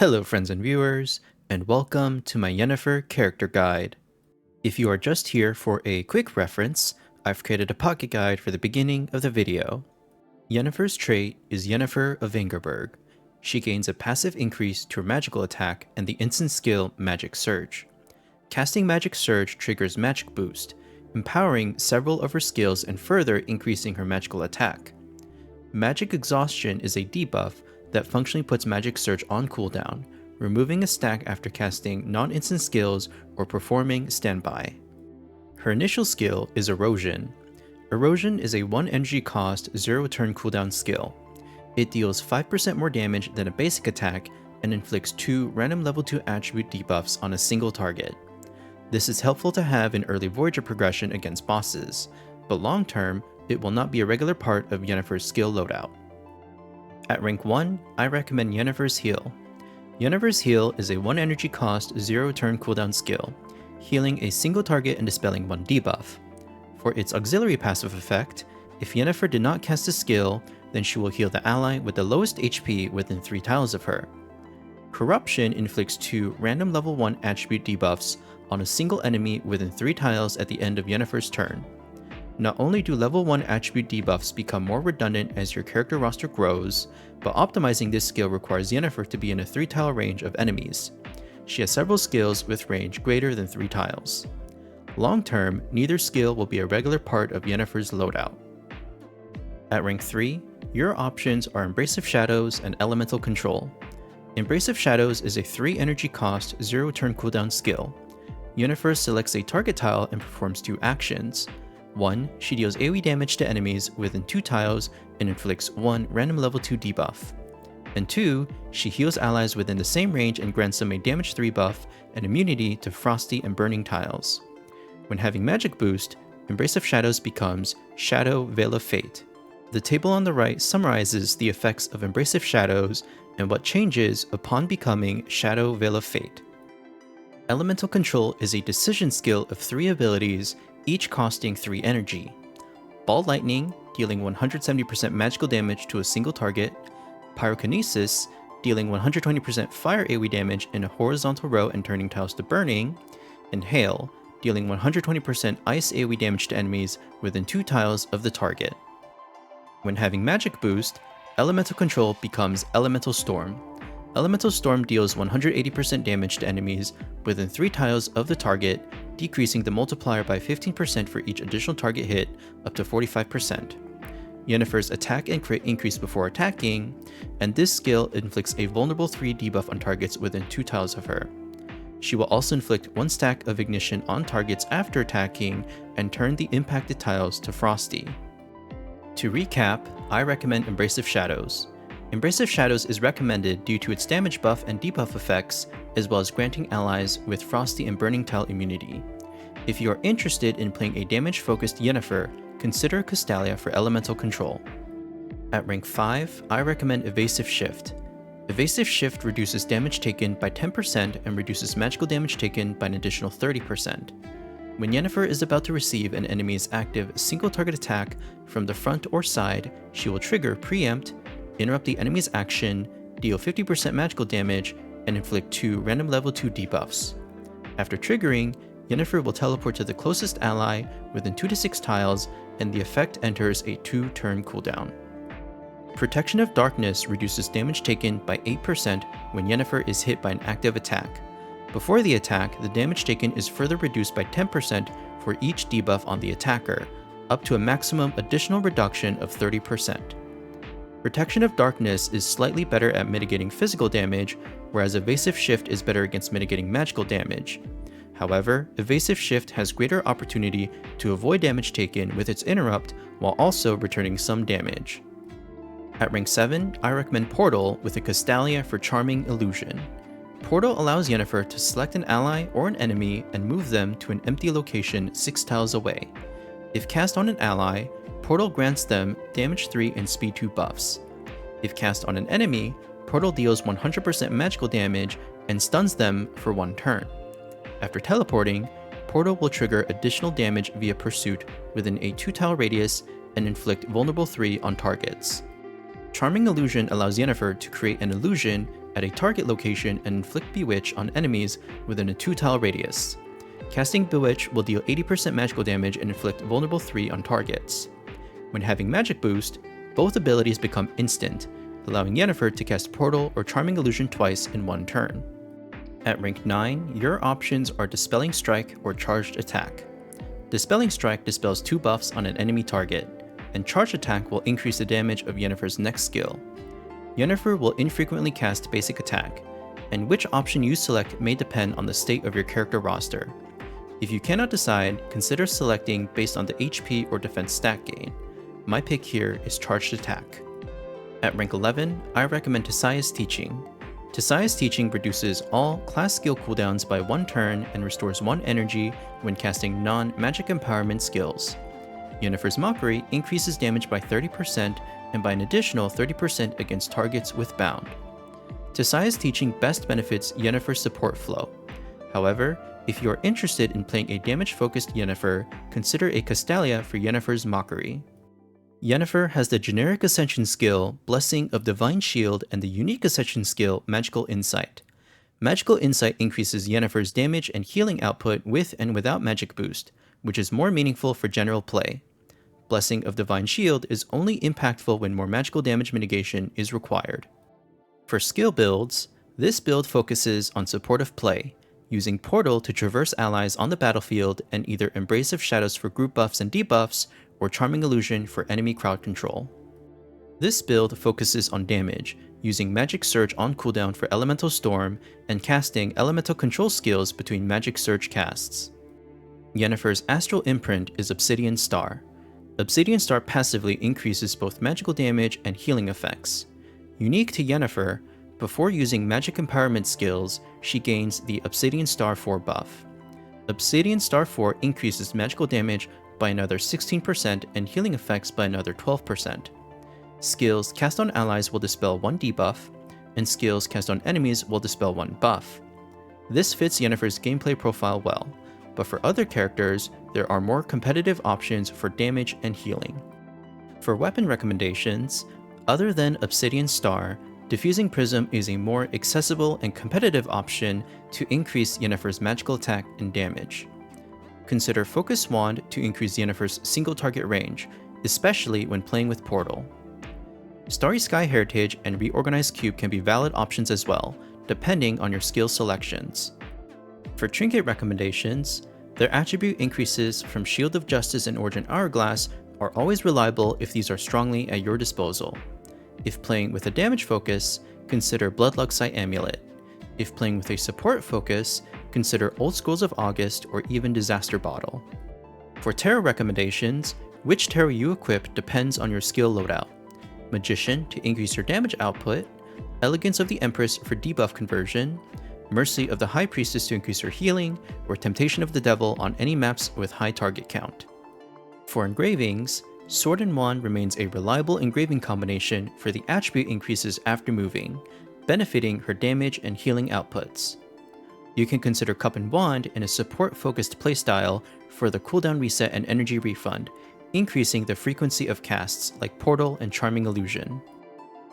Hello friends and viewers, and welcome to my Yennefer character guide. If you are just here for a quick reference, I've created a pocket guide for the beginning of the video. Yennefer's trait is Yennefer of Vengerburg. She gains a passive increase to her magical attack and the instant skill Magic Surge. Casting Magic Surge triggers Magic Boost, empowering several of her skills and further increasing her magical attack. Magic Exhaustion is a debuff that functionally puts Magic Surge on cooldown, removing a stack after casting non-instant skills or performing standby. Her initial skill is Erosion. Erosion is a 1 energy cost, 0 turn cooldown skill. It deals 5% more damage than a basic attack and inflicts 2 random level 2 attribute debuffs on a single target. This is helpful to have in early Voyager progression against bosses, but long term, it will not be a regular part of Yennefer's skill loadout. At rank 1, I recommend Yennefer's Heal. Yennefer's Heal is a 1 energy cost, 0 turn cooldown skill, healing a single target and dispelling 1 debuff. For its auxiliary passive effect, if Yennefer did not cast a skill, then she will heal the ally with the lowest HP within 3 tiles of her. Corruption inflicts 2 random level 1 attribute debuffs on a single enemy within 3 tiles at the end of Yennefer's turn. Not only do level 1 attribute debuffs become more redundant as your character roster grows, but optimizing this skill requires Yennefer to be in a 3-tile range of enemies. She has several skills with range greater than 3 tiles. Long term, neither skill will be a regular part of Yennefer's loadout. At rank 3, your options are Embrace of Shadows and Elemental Control. Embrace of Shadows is a 3 energy cost, 0 turn cooldown skill. Yennefer selects a target tile and performs 2 actions. 1. She deals AoE damage to enemies within 2 tiles and inflicts 1 random level 2 debuff. And 2. She heals allies within the same range and grants them a damage 3 buff and immunity to frosty and burning tiles. When having magic boost, Embrace of Shadows becomes Shadow Veil of Fate. The table on the right summarizes the effects of Embrace of Shadows and what changes upon becoming Shadow Veil of Fate. Elemental Control is a decision skill of 3 abilities, each costing 3 energy. Ball Lightning, dealing 170% magical damage to a single target. Pyrokinesis, dealing 120% fire AoE damage in a horizontal row and turning tiles to burning. And Hail, dealing 120% ice AoE damage to enemies within 2 tiles of the target. When having magic boost, Elemental Control becomes Elemental Storm. Elemental Storm deals 180% damage to enemies within 3 tiles of the target, decreasing the multiplier by 15% for each additional target hit, up to 45%. Yennefer's attack and crit increase before attacking, and this skill inflicts a vulnerable 3 debuff on targets within 2 tiles of her. She will also inflict 1 stack of ignition on targets after attacking and turn the impacted tiles to frosty. To recap, I recommend Embrace of Shadows. Embrace of Shadows is recommended due to its damage buff and debuff effects, as well as granting allies with frosty and burning tile immunity. If you are interested in playing a damage-focused Yennefer, consider Castalia for Elemental Control. At rank 5, I recommend Evasive Shift. Evasive Shift reduces damage taken by 10% and reduces magical damage taken by an additional 30%. When Yennefer is about to receive an enemy's active single target attack from the front or side, she will trigger Preempt, interrupt the enemy's action, deal 50% magical damage, and inflict 2 random level 2 debuffs. After triggering, Yennefer will teleport to the closest ally within 2 to 6 tiles, and the effect enters a 2-turn cooldown. Protection of Darkness reduces damage taken by 8% when Yennefer is hit by an active attack. Before the attack, the damage taken is further reduced by 10% for each debuff on the attacker, up to a maximum additional reduction of 30%. Protection of Darkness is slightly better at mitigating physical damage, whereas Evasive Shift is better against mitigating magical damage. However, Evasive Shift has greater opportunity to avoid damage taken with its interrupt while also returning some damage. At rank 7, I recommend Portal with a Castalia for Charming Illusion. Portal allows Yennefer to select an ally or an enemy and move them to an empty location 6 tiles away. If cast on an ally, Portal grants them damage 3 and speed 2 buffs. If cast on an enemy, Portal deals 100% magical damage and stuns them for 1 turn. After teleporting, Portal will trigger additional damage via Pursuit within a 2-tile radius and inflict vulnerable 3 on targets. Charming Illusion allows Yennefer to create an illusion at a target location and inflict Bewitch on enemies within a 2-tile radius. Casting Bewitch will deal 80% magical damage and inflict Vulnerable 3 on targets. When having Magic Boost, both abilities become instant, allowing Yennefer to cast Portal or Charming Illusion twice in one turn. At rank 9, your options are Dispelling Strike or Charged Attack. Dispelling Strike dispels 2 buffs on an enemy target, and Charged Attack will increase the damage of Yennefer's next skill. Yennefer will infrequently cast Basic Attack, and which option you select may depend on the state of your character roster. If you cannot decide, consider selecting based on the HP or defense stat gain. My pick here is Charged Attack. At rank 11, I recommend Tisaia's Teaching. Tisaia's Teaching reduces all class skill cooldowns by 1 turn and restores 1 energy when casting non-magic empowerment skills. Yennefer's Mockery increases damage by 30% and by an additional 30% against targets with Bound. Tisaia's Teaching best benefits Yennefer's support flow. However, if you are interested in playing a damage-focused Yennefer, consider a Castalia for Yennefer's Mockery. Yennefer has the generic Ascension skill, Blessing of Divine Shield, and the unique Ascension skill, Magical Insight. Magical Insight increases Yennefer's damage and healing output with and without Magic Boost, which is more meaningful for general play. Blessing of Divine Shield is only impactful when more magical damage mitigation is required. For skill builds, this build focuses on supportive play, using Portal to traverse allies on the battlefield and either Embrace of Shadows for group buffs and debuffs, or Charming Illusion for enemy crowd control. This build focuses on damage, using Magic Surge on cooldown for Elemental Storm and casting Elemental Control skills between Magic Surge casts. Yennefer's Astral Imprint is Obsidian Star. Obsidian Star passively increases both magical damage and healing effects. Unique to Yennefer, before using Magic Empowerment skills, she gains the Obsidian Star 4 buff. Obsidian Star 4 increases magical damage by another 16% and healing effects by another 12%. Skills cast on allies will dispel 1 debuff, and skills cast on enemies will dispel 1 buff. This fits Yennefer's gameplay profile well, but for other characters, there are more competitive options for damage and healing. For weapon recommendations, other than Obsidian Star, Diffusing Prism is a more accessible and competitive option to increase Yennefer's magical attack and damage. Consider Focus Wand to increase Yennefer's single target range, especially when playing with Portal. Starry Sky Heritage and Reorganized Cube can be valid options as well, depending on your skill selections. For trinket recommendations, their attribute increases from Shield of Justice and Origin Hourglass are always reliable if these are strongly at your disposal. If playing with a damage focus, consider Bloodluck Amulet. If playing with a support focus, consider Old Scrolls of August or even Disaster Bottle. For tarot recommendations, which tarot you equip depends on your skill loadout. Magician to increase your damage output, Elegance of the Empress for debuff conversion, Mercy of the High Priestess to increase your healing, or Temptation of the Devil on any maps with high target count. For engravings, Sword and Wand remains a reliable engraving combination for the attribute increases after moving, benefiting her damage and healing outputs. You can consider Cup and Wand in a support-focused playstyle for the cooldown reset and energy refund, increasing the frequency of casts like Portal and Charming Illusion.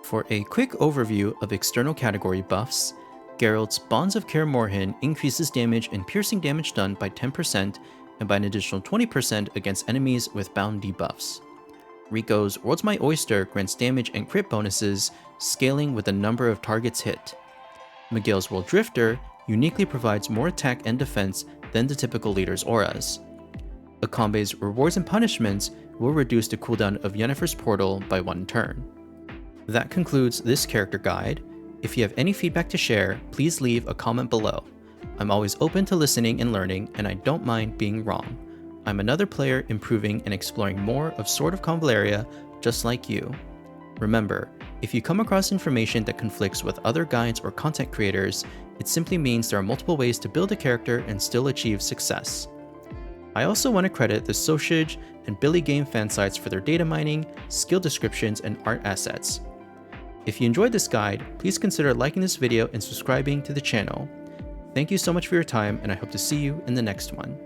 For a quick overview of external category buffs, Geralt's Bonds of Kaer Morhen increases damage and piercing damage done by 10% and by an additional 20% against enemies with bound debuffs. Rico's World's My Oyster grants damage and crit bonuses, scaling with the number of targets hit. Miguel's World Drifter uniquely provides more attack and defense than the typical leader's auras. Akambe's Rewards and Punishments will reduce the cooldown of Yennefer's Portal by 1 turn. That concludes this character guide. If you have any feedback to share, please leave a comment below. I'm always open to listening and learning, and I don't mind being wrong. I'm another player improving and exploring more of Sword of Convallaria just like you. Remember, if you come across information that conflicts with other guides or content creators, it simply means there are multiple ways to build a character and still achieve success. I also want to credit the Sociage and Billy Game fan sites for their data mining, skill descriptions, and art assets. If you enjoyed this guide, please consider liking this video and subscribing to the channel. Thank you so much for your time, and I hope to see you in the next one.